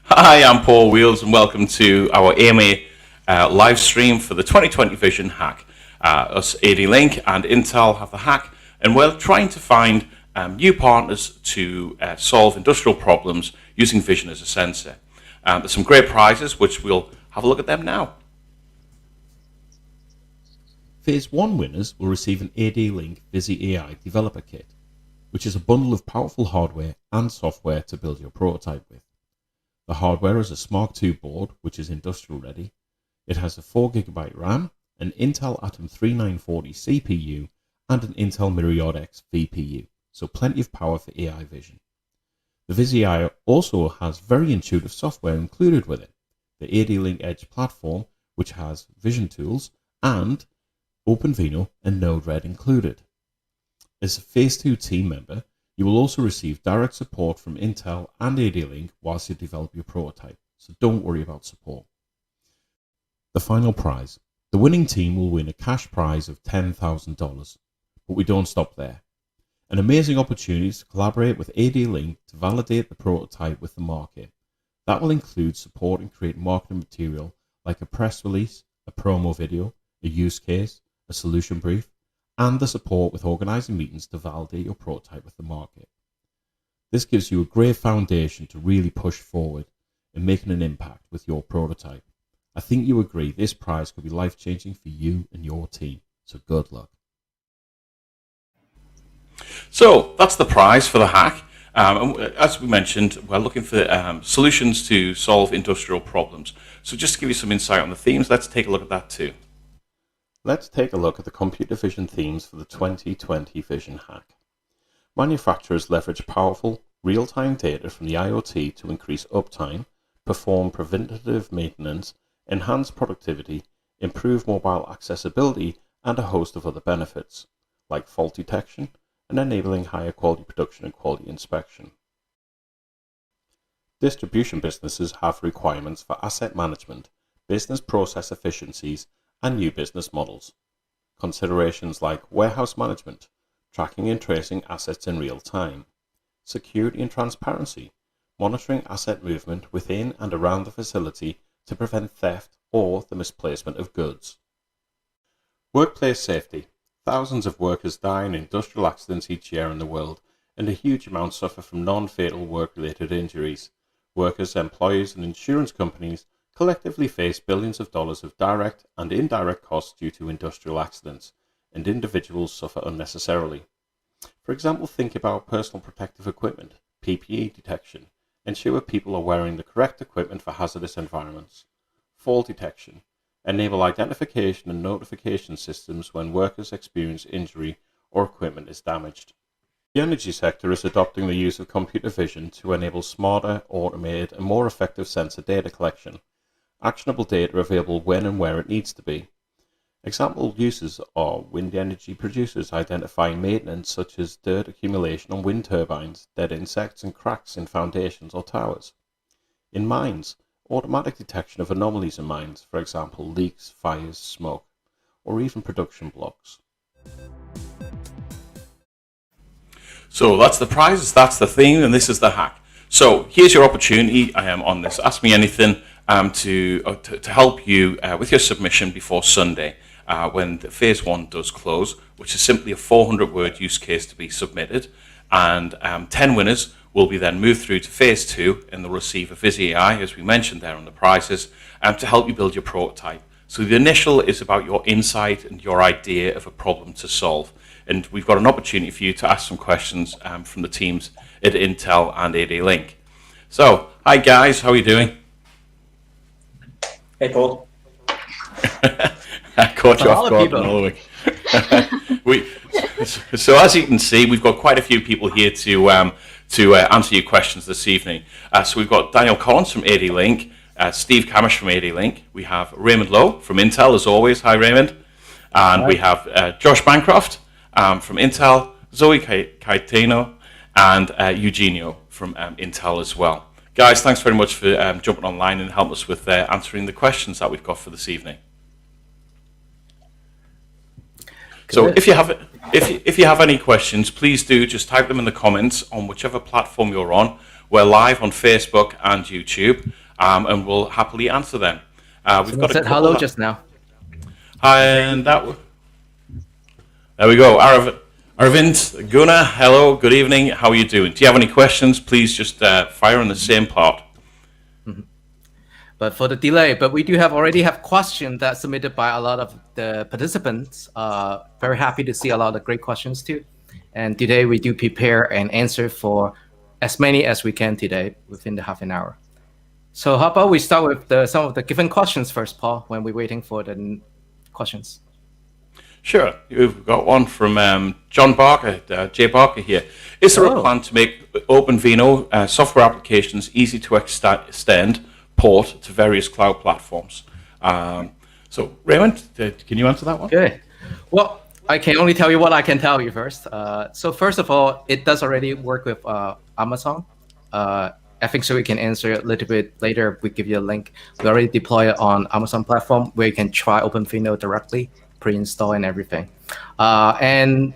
Hi, I'm Paul Wheels and welcome to our AMA live stream for the 2020 Vision Hack. Us ADLINK and Intel have the hack, and we're trying to find new partners to solve industrial problems using vision as a sensor. There's some great prizes, which we'll have a look at them now. Phase 1 winners will receive an ADLINK Visi AI Developer Kit, which is a bundle of powerful hardware and software to build your prototype with. The hardware is a Smart 2 board, which is industrial ready. It has a 4GB RAM, an Intel Atom 3940 CPU, and an Intel Myriad X VPU, so plenty of power for AI vision. The Visi AI also has very intuitive software included with it, the ADLINK Edge platform, which has vision tools, and OpenVINO and Node-RED included. As a Phase 2 team member, you will also receive direct support from Intel and ADLINK whilst you develop your prototype, so don't worry about support. The final prize. The winning team will win a cash prize of $10,000, but we don't stop there. An amazing opportunity to collaborate with ADLINK to validate the prototype with the market. That will include support and create marketing material like a press release, a promo video, a use case, a solution brief, and the support with organising meetings to validate your prototype with the market. This gives you a great foundation to really push forward in making an impact with your prototype. I think you agree this prize could be life-changing for you and your team, so good luck. So that's the prize for the hack. As we mentioned, we're looking for solutions to solve industrial problems. So just to give you some insight on the themes, let's take a look at that too. Let's take a look at the computer vision themes for the 2020 Vision Hack. Manufacturers leverage powerful, real-time data from the IoT to increase uptime, perform preventative maintenance, enhance productivity, improve mobile accessibility, and a host of other benefits, like fault detection and enabling higher quality production and quality inspection. Distribution businesses have requirements for asset management, business process efficiencies, and new business models. Considerations like warehouse management, tracking and tracing assets in real time, security and transparency, monitoring asset movement within and around the facility to prevent theft or the misplacement of goods. Workplace safety. Thousands of workers die in industrial accidents each year in the world, and a huge amount suffer from non-fatal work-related injuries. Workers, employers, and insurance companies collectively face billions of dollars of direct and indirect costs due to industrial accidents, and individuals suffer unnecessarily. For example, think about personal protective equipment, PPE detection, ensure people are wearing the correct equipment for hazardous environments. Fall detection, enable identification and notification systems when workers experience injury or equipment is damaged. The energy sector is adopting the use of computer vision to enable smarter, automated, and more effective sensor data collection. Actionable data available when and where it needs to be. Example uses are wind energy producers identifying maintenance such as dirt accumulation on wind turbines, dead insects and cracks in foundations or towers. In mines, automatic detection of anomalies in mines, for example leaks, fires, smoke, or even production blocks. So that's the prizes, that's the theme, and this is the hack. So here's your opportunity on this Ask Me Anything to help you with your submission before Sunday when the Phase 1 does close, which is simply a 400-word use case to be submitted. And 10 winners will be then moved through to Phase 2 and they'll receive a Visi AI, as we mentioned there on the prizes, to help you build your prototype. So the initial is about your insight and your idea of a problem to solve. And we've got an opportunity for you to ask some questions from the teams at Intel and ADLINK. So, hi guys, how are you doing? Hey, Paul. I caught you off guard all the week. So as you can see, we've got quite a few people here to answer your questions this evening. So we've got Daniel Collins from ADLINK, Steve Camish from ADLINK. We have Raymond Lowe from Intel, as always. Hi, Raymond. And we have Josh Bancroft from Intel, Zoe Caetano, and Eugenio from Intel as well. Guys, thanks very much for jumping online and helping us with answering the questions that we've got for this evening. So if you have any questions, please do just type them in the comments on whichever platform you're on. We're live on Facebook and YouTube, and we'll happily answer them. We've got a said hello just now. And there we go. Arvind, Gunnar, hello, good evening. How are you doing? Do you have any questions? Please just fire on the same part. But for the delay, but we do already have questions that submitted by a lot of the participants. Very happy to see a lot of great questions too. And today we do prepare and answer for as many as we can today within the half an hour. So how about we start with some of the given questions first, Paul, when we're waiting for the questions. Sure. We've got one from John Barker, Jay Barker here. Is there a plan to make OpenVINO software applications easy to extend, port to various cloud platforms? So Raymond, can you answer that one? Okay. Well, I can only tell you what I can tell you first. So first of all, it does already work with Amazon. I think so we can answer a little bit later. We give you a link. We already deploy it on Amazon platform where you can try OpenVINO directly, pre-install and everything. And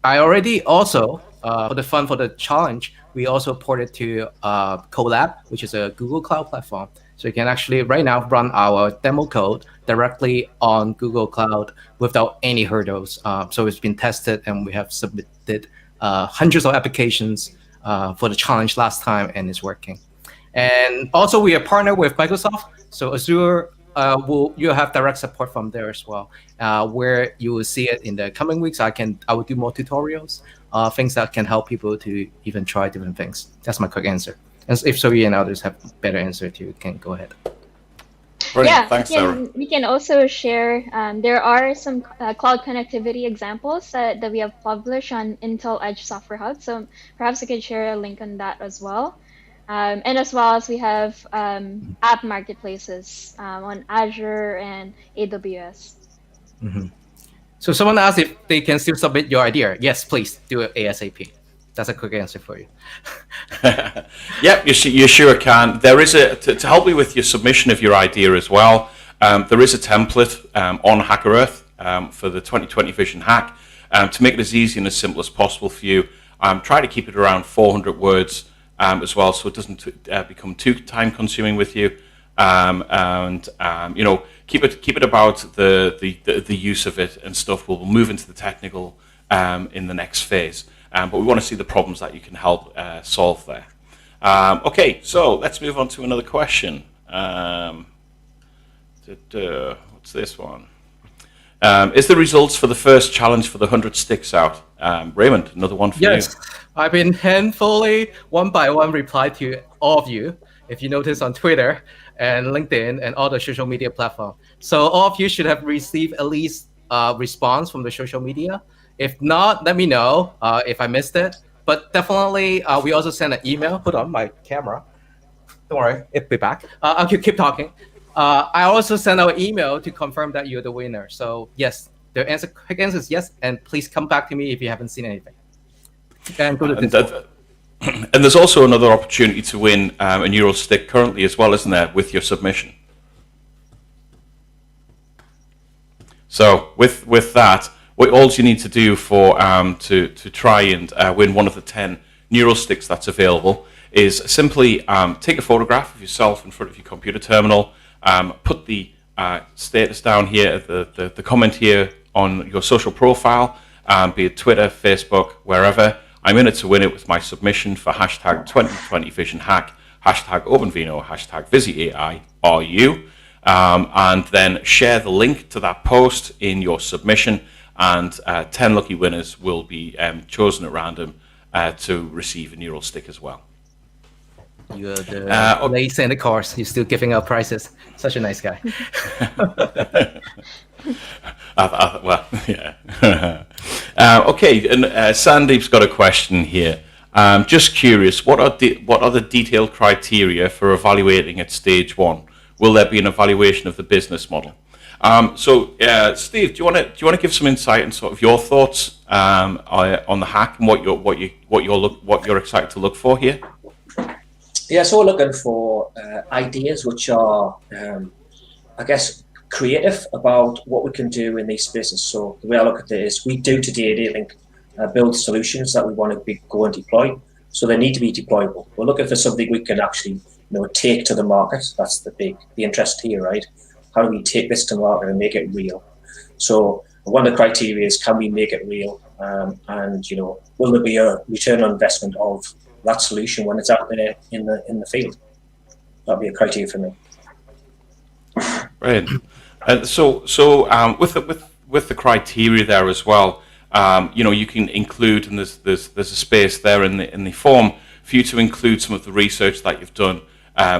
I already also, for the challenge, we also ported to Colab, which is a Google Cloud platform. So you can actually right now run our demo code directly on Google Cloud without any hurdles. So it's been tested and we have submitted hundreds of applications for the challenge last time and it's working. And also we are partnered with Microsoft. So Azure, you'll have direct support from there as well, where you will see it in the coming weeks. I will do more tutorials, things that can help people to even try different things. That's my quick answer. And if Zoe and others have better answer too, can go ahead. Brilliant. Yeah, thanks, Sarah. we can also share, there are some cloud connectivity examples that we have published on Intel Edge Software Hub. So perhaps I could share a link on that as well. And as well as we have app marketplaces on Azure and AWS. Mm-hmm. So someone asked if they can still submit your idea. Yes, please do it ASAP. That's a quick answer for you. Yep, you sure can. There is to help you with your submission of your idea as well. There is a template on Hacker Earth for the 2020 Vision Hack to make it as easy and as simple as possible for you. Try to keep it around 400 words as well, so it doesn't become too time consuming with you. You know, keep it about the use of it and stuff. We'll move into the technical in the next phase. But we want to see the problems that you can help solve there. Okay, so let's move on to another question. What's this one? Is the results for the first challenge for the 100 sticks out? Raymond, another one for you. Yes, I've been handfully, one by one, reply to all of you, if you notice on Twitter and LinkedIn and all the social media platforms. So all of you should have received at least a response from the social media. If not, let me know if I missed it. But definitely, we also sent an email. Put on my camera. Don't worry, it'll be back. I'll keep talking. I also sent out an email to confirm that you're the winner. So yes, the quick answer is yes. And please come back to me if you haven't seen anything. And go to and there's also another opportunity to win a neural stick currently as well, isn't there, with your submission? So with that, what all you need to do for to try and win one of the 10 neural sticks that's available is simply take a photograph of yourself in front of your computer terminal, put the status down here, the comment here on your social profile, be it Twitter, Facebook, wherever. I'm in it to win it with my submission for hashtag 2020 Vision Hack, hashtag OpenVINO, hashtag VisiAI, are you? And then share the link to that post in your submission, and 10 lucky winners will be chosen at random to receive a neural stick as well. You're the late in the course. You're still giving out prizes. Such a nice guy. Well, yeah. Okay, and Sandeep's got a question here. Just curious, what are the detailed criteria for evaluating at stage 1? Will there be an evaluation of the business model? Steve, do you want to give some insight and sort of your thoughts on the hack and what you're excited to look for here? Yeah, so we're looking for ideas which are, I guess, creative about what we can do in these spaces. So the way I look at it is we do today at ADLINK build solutions that we want to go and deploy. So they need to be deployable. We're looking for something we can actually take to the market. That's the interest here, right? How do we take this to market and make it real? So one of the criteria is, can we make it real? And will there be a return on investment of that solution when it's out there in the field? That'd be a criteria for me. Brilliant. So with the criteria there as well, you can include, and there's a space there in the form for you to include some of the research that you've done,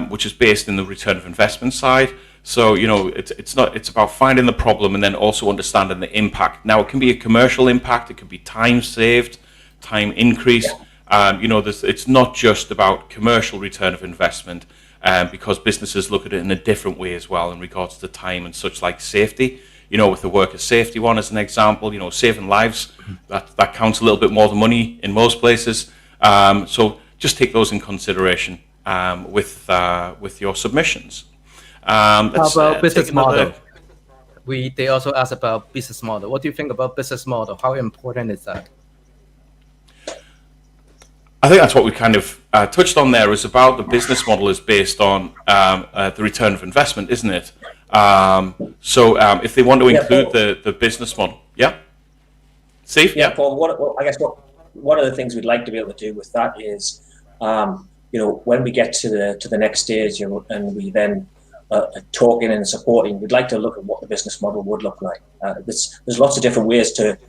which is based in the return of investment side. So it's about finding the problem and then also understanding the impact. Now it can be a commercial impact, it could be time saved, time increase. It's not just about commercial return of investment, because businesses look at it in a different way as well in regards to time and such, like safety. With the worker safety one as an example, saving lives, that counts a little bit more than money in most places. So just take those in consideration with your submissions. How about business model? They also ask about business model. What do you think about business model? How important is that? I think that's what we kind of touched on there, is about the business model is based on the return of investment, isn't it? So if they want to include the business model, Steve? Yeah, Paul, I guess one of the things we'd like to be able to do with that is, when we get to the next stage and we then talking and supporting, we'd like to look at what the business model would look like. There's lots of different ways to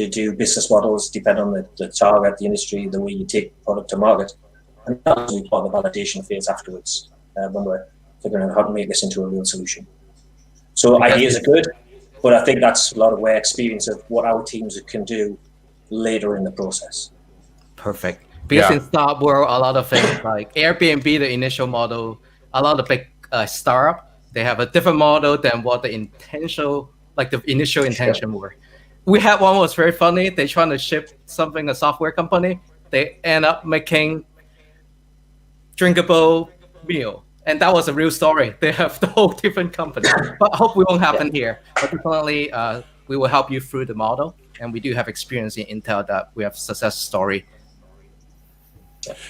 do business models, depending on the target, the industry, the way you take product to market. And that's part of the validation phase afterwards, when we're figuring out how to make this into a real solution. So ideas are good, but I think that's a lot of our experience of what our teams can do later in the process. Perfect. Because in startup world, a lot of things like Airbnb, the initial model, a lot of big startup, they have a different model than what the initial intention were. We had one was very funny. They trying to ship something, a software company. They end up making drinkable meal. And that was a real story. They have the whole different company. But I hope it won't happen here. But definitely, we will help you through the model. And we do have experience in Intel that we have success story.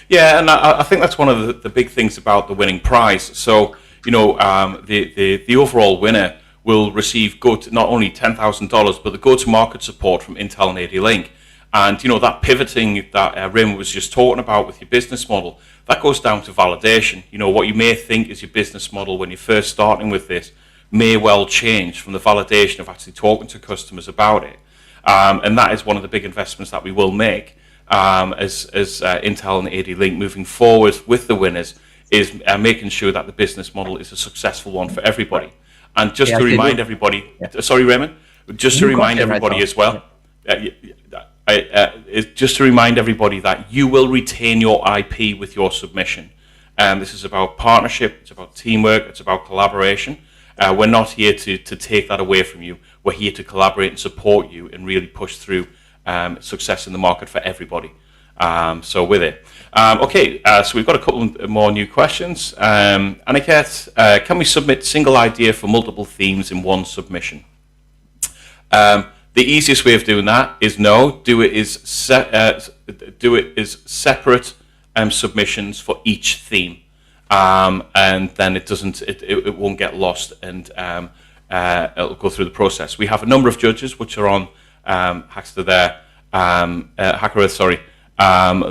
Yeah, and I think that's one of the big things about the winning prize. So, the overall winner will receive not only $10,000, but the go-to-market support from Intel and ADLINK. And, that pivoting that Raymond was just talking about with your business model, that goes down to validation. What you may think is your business model when you're first starting with this may well change from the validation of actually talking to customers about it. And that is one of the big investments that we will make as Intel and ADLINK moving forward with the winners, is making sure that the business model is a successful one for everybody. And just to remind everybody, sorry, Raymond, just to remind everybody as well, just to remind everybody that you will retain your IP with your submission. This is about partnership, it's about teamwork, it's about collaboration. We're not here to take that away from you. We're here to collaborate and support you and really push through success in the market for everybody. So with it. Okay, so we've got a couple more new questions. Aniket, can we submit single idea for multiple themes in one submission? The easiest way of doing that is no. Do it as separate submissions for each theme, and then it won't get lost, and it'll go through the process. We have a number of judges which are on Hackerith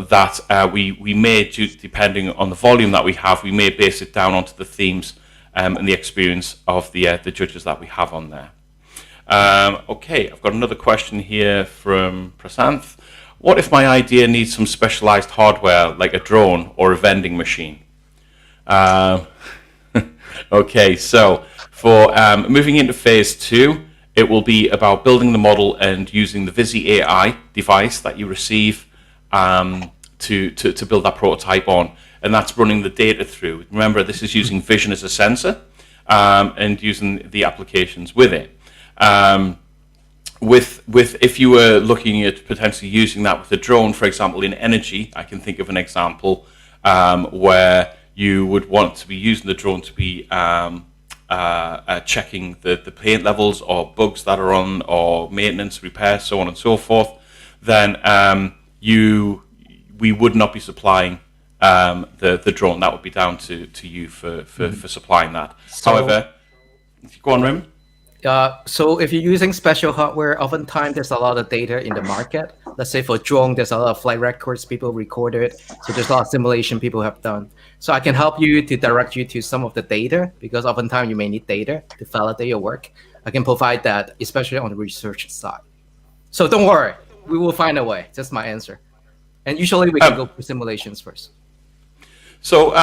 that we may, depending on the volume that we have, we may base it down onto the themes and the experience of the judges that we have on there. Okay, I've got another question here from Prasanth. What if my idea needs some specialized hardware like a drone or a vending machine? Okay, so for moving into phase 2, it will be about building the model and using the Visi AI device that you receive to build that prototype on, and that's running the data through. Remember, this is using vision as a sensor and using the applications with it. If you were looking at potentially using that with a drone, for example, in energy, I can think of an example where you would want to be using the drone to be checking the paint levels or bugs that are on, or maintenance, repair, so on and so forth, then we would not be supplying the drone. That would be down to you for supplying that. However, go on, Raymond. So if you're using special hardware, oftentimes there's a lot of data in the market. Let's say for drone, there's a lot of flight records people recorded. So there's a lot of simulation people have done. So I can help you to direct you to some of the data, because oftentimes you may need data to validate your work. I can provide that, especially on the research side. So don't worry, we will find a way. That's my answer. And usually we can go for simulations first. So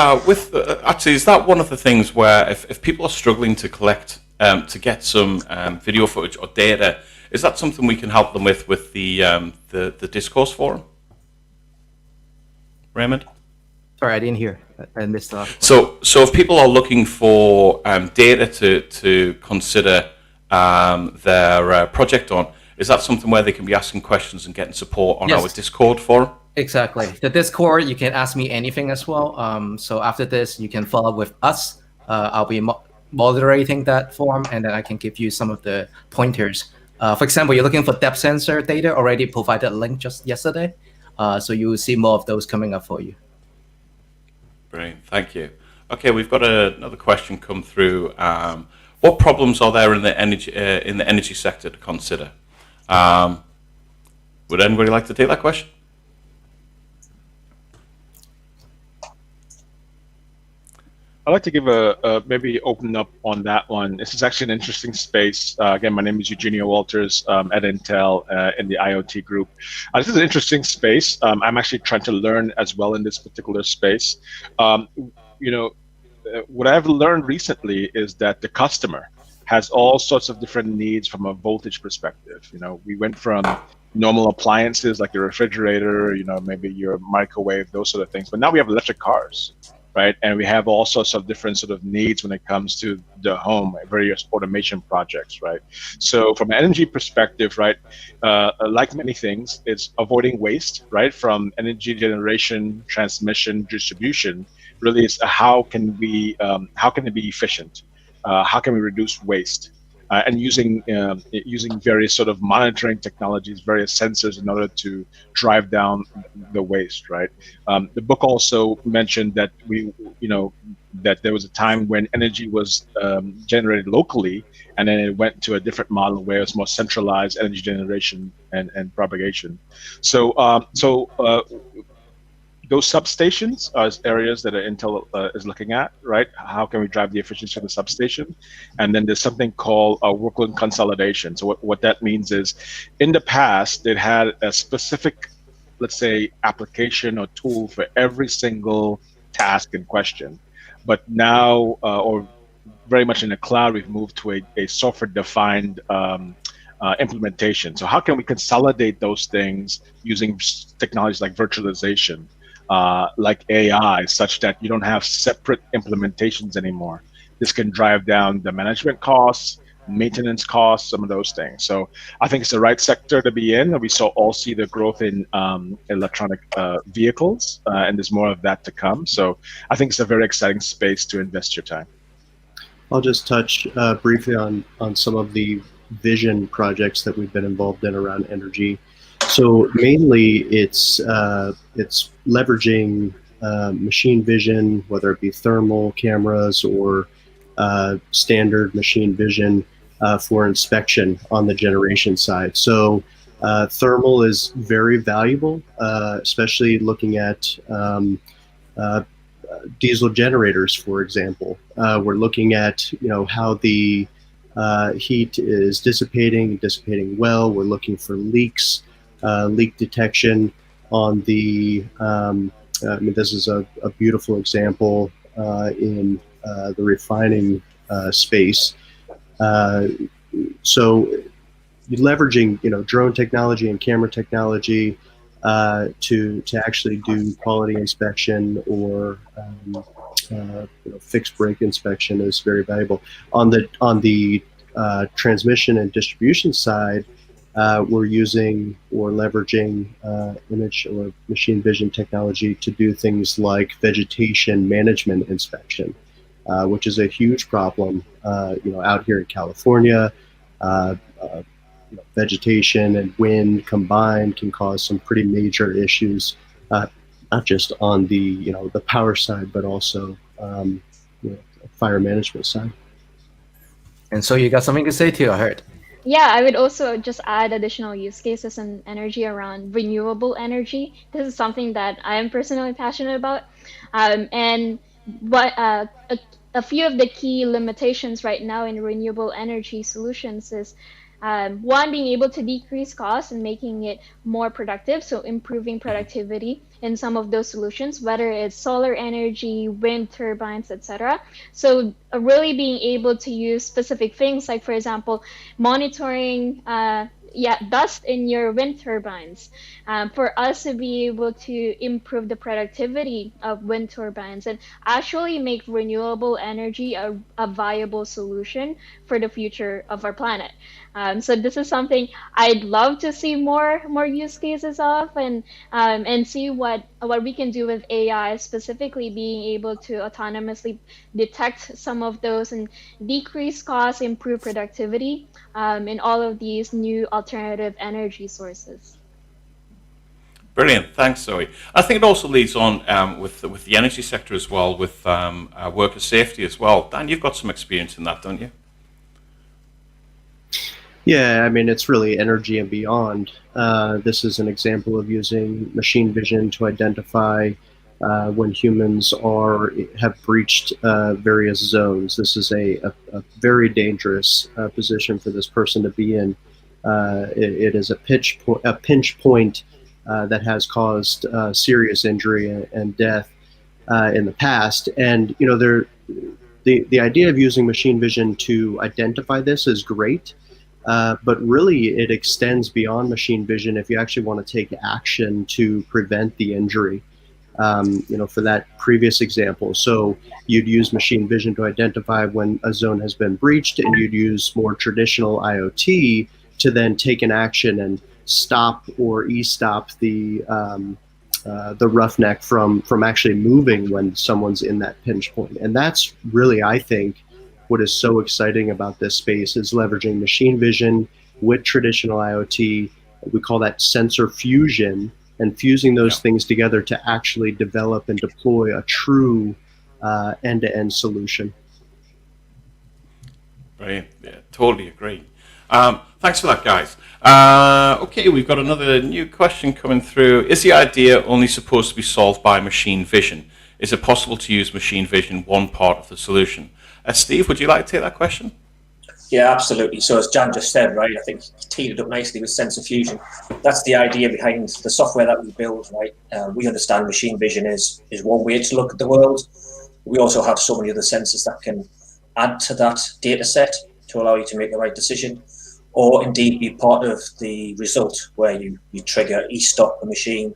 actually, is that one of the things where if people are struggling to collect, to get some video footage or data, is that something we can help them with the discourse forum? Raymond? Sorry, I didn't hear. I missed that. So if people are looking for data to consider their project on, is that something where they can be asking questions and getting support on our Discord forum? Exactly. The Discord, you can ask me anything as well. So after this, you can follow up with us. I'll be moderating that forum, and then I can give you some of the pointers. For example, you're looking for depth sensor data, already provided a link just yesterday. So you will see more of those coming up for you. Brilliant, thank you. Okay, we've got another question come through. What problems are there in the energy sector to consider? Would anybody like to take that question? I'd like to give maybe open up on that one. This is actually an interesting space. Again, my name is Eugenio Walters at Intel in the IoT group. This is an interesting space. I'm actually trying to learn as well in this particular space. What I've learned recently is that the customer has all sorts of different needs from a voltage perspective. We went from normal appliances like your refrigerator, maybe your microwave, those sort of things, but now we have electric cars. Right, and we have all sorts of different sort of needs when it comes to the home, various automation projects, right? So from an energy perspective, right, like many things, it's avoiding waste, right, from energy generation, transmission, distribution. Really, it's how can it be efficient? How can we reduce waste? And using various sort of monitoring technologies, various sensors in order to drive down the waste, right? The book also mentioned that that there was a time when energy was generated locally, and then it went to a different model where it's more centralized energy generation and propagation. So those substations are areas that Intel is looking at, right? How can we drive the efficiency of the substation? And then there's something called workload consolidation. So what that means is, in the past, it had a specific, let's say, application or tool for every single task in question. But now, or very much in the cloud, we've moved to a software-defined implementation. So how can we consolidate those things using technologies like virtualization? Like AI, such that you don't have separate implementations anymore. This can drive down the management costs, maintenance costs, some of those things. So I think it's the right sector to be in. We all see the growth in electronic vehicles, and there's more of that to come. So I think it's a very exciting space to invest your time. I'll just touch briefly on some of the vision projects that we've been involved in around energy. So mainly it's leveraging machine vision, whether it be thermal cameras or standard machine vision for inspection on the generation side. So thermal is very valuable, especially looking at diesel generators, for example. We're looking at how the heat is dissipating well. We're looking for leaks. Leak detection on the, this is a beautiful example in the refining space. So leveraging, drone technology and camera technology to actually do quality inspection or fixed brake inspection is very valuable. On the transmission and distribution side, we're using or leveraging image or machine vision technology to do things like vegetation management inspection. which is a huge problem, out here in California. Vegetation and wind combined can cause some pretty major issues, not just on the power side, but also fire management side. And so you got something to say too, I heard. Yeah, I would also just add additional use cases and energy around renewable energy. This is something that I am personally passionate about. And what a few of the key limitations right now in renewable energy solutions is one, being able to decrease costs and making it more productive, so improving productivity in some of those solutions, whether it's solar energy, wind turbines, etc. So really being able to use specific things like, for example, monitoring dust in your wind turbines, for us to be able to improve the productivity of wind turbines and actually make renewable energy a viable solution for the future of our planet. So this is something I'd love to see more use cases of, and see what we can do with AI, specifically being able to autonomously detect some of those and decrease costs, improve productivity in all of these new alternative energy sources. Brilliant, thanks, Zoe. I think it also leads on with the energy sector as well, with worker safety as well. Dan, you've got some experience in that, don't you? Yeah, I mean, it's really energy and beyond. This is an example of using machine vision to identify when humans have breached various zones. This is a very dangerous position for this person to be in. It is a pinch point that has caused serious injury and death in the past. And the idea of using machine vision to identify this is great. But really, it extends beyond machine vision if you actually want to take action to prevent the injury. For that previous example, so you'd use machine vision to identify when a zone has been breached, and you'd use more traditional IoT to then take an action and stop or e-stop the roughneck from actually moving when someone's in that pinch point. And that's really, I think, what is so exciting about this space is leveraging machine vision with traditional IoT. We call that sensor fusion, and fusing those things together to actually develop and deploy a true end-to-end solution. Brilliant. Yeah, totally agree. Thanks for that, guys. Okay, we've got another new question coming through. Is the idea only supposed to be solved by machine vision? Is it possible to use machine vision one part of the solution? Steve, would you like to take that question? Yeah, absolutely. So as Jan just said, right, I think he teed it up nicely with sensor fusion. That's the idea behind the software that we build, right? We understand machine vision is one way to look at the world. We also have so many other sensors that can add to that data set to allow you to make the right decision, or indeed be part of the result where you trigger e-stop a machine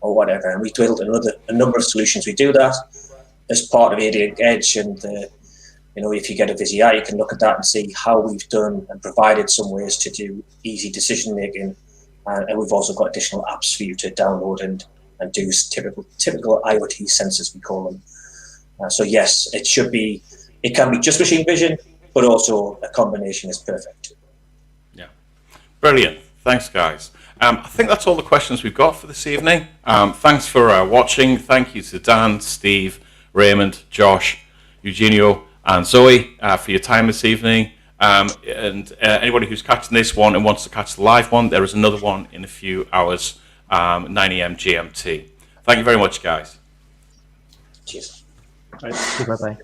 or whatever. And we built a number of solutions. We do that as part of ADLINK Edge, and if you get a busy eye, you can look at that and see how we've done and provided some ways to do easy decision making. And we've also got additional apps for you to download and do typical IoT sensors, we call them. So yes, it can be just machine vision, but also a combination is perfect. Yeah, brilliant. Thanks, guys. I think that's all the questions we've got for this evening. Thanks for watching. Thank you to Dan, Steve, Raymond, Josh, Eugenio, and Zoe for your time this evening. And anybody who's catching this one and wants to catch the live one, there is another one in a few hours, 9 a.m. GMT. Thank you very much, guys. Cheers. Bye-bye.